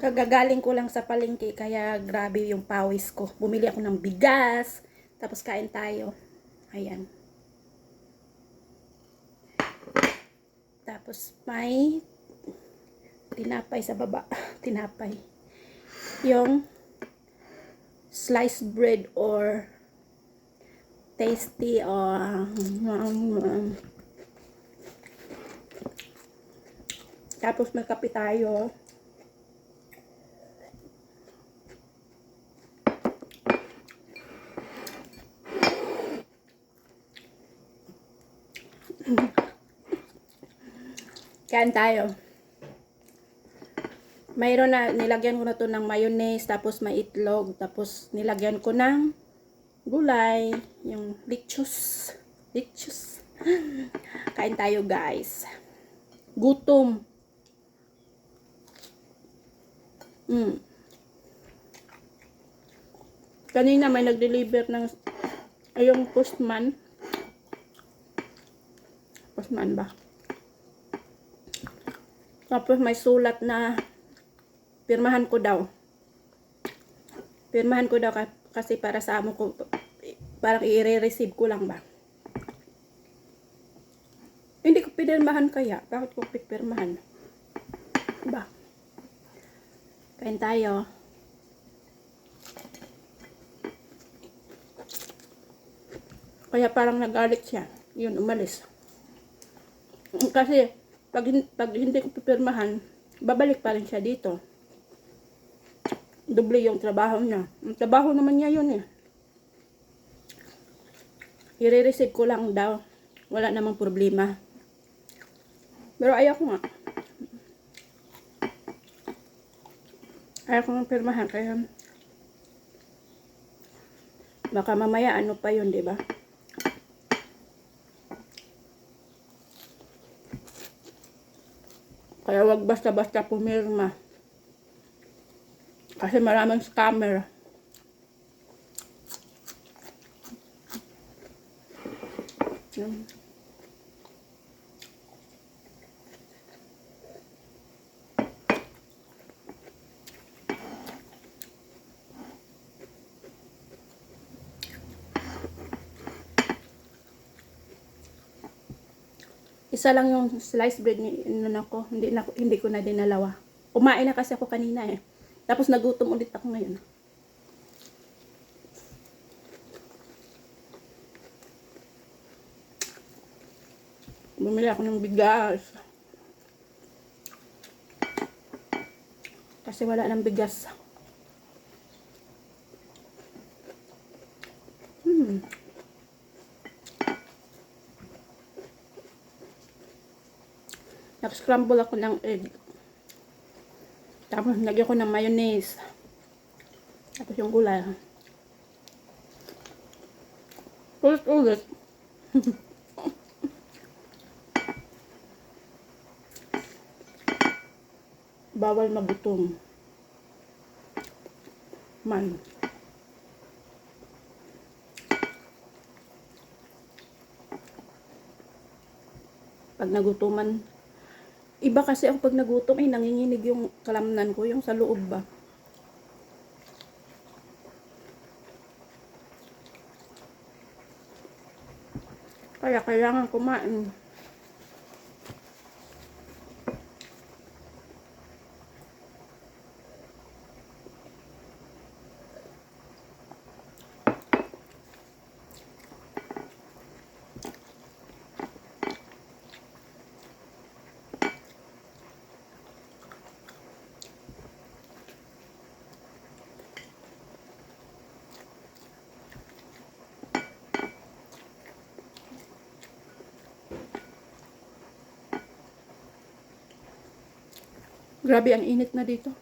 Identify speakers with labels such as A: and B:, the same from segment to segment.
A: Kagagaling ko lang sa palengke, kaya grabe yung pawis ko. Bumili ako ng bigas, tapos kain tayo. Ayan. Tapos may tinapay sa baba. Tinapay. Yung sliced bread or tasty or tapos may kape tayo. Kain tayo. Mayroon na, nilagyan ko na to ng mayonnaise, tapos may itlog, tapos nilagyan ko ng gulay, yung lettuce. Lettuce. Kain tayo, guys. Gutom. Kanina may nag-deliver ng yung postman. Postman ba? Tapos may sulat na pirmahan ko daw. Pirmahan ko daw kasi para sa amo ko, parang i-receive ko lang ba. Hindi ko pinirmahan kaya. Bakit ko pipirmahan? Ba? Kain tayo. Kaya parang nagalit siya. Yun, umalis. Kasi, pag hindi ko pipirmahan, babalik pa rin siya dito. Doble yung trabaho niya. Ang trabaho naman niya yun eh. I-receive ko lang daw. Wala namang problema. Pero ayaw ko nga. Ayaw ko nga pirmahan. Kaya baka mamaya ano pa yun, diba? Kaya wag basta-basta pumirma. Kasi maraming scammer. Isa lang yung sliced bread ni ko. Hindi ko na dinalawa. Kumain na kasi ako kanina eh. Tapos nagutom ulit ako ngayon. Bumili ako ng bigas. Kasi wala ng bigas. Nag-scramble ako ng egg. Tapos lagyan ko ng mayonnaise. Tapos yung gulay. Ulit-ulit. Bawal magutom. Man. Pag nagutuman, iba kasi ako pag nagutom ay nanginginig yung kalamnan ko, yung sa loob ba. Kaya kailangan kumain. Grabe, ang init na dito.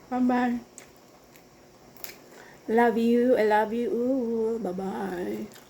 A: Bye-bye. Love you. I love you. Bye-bye.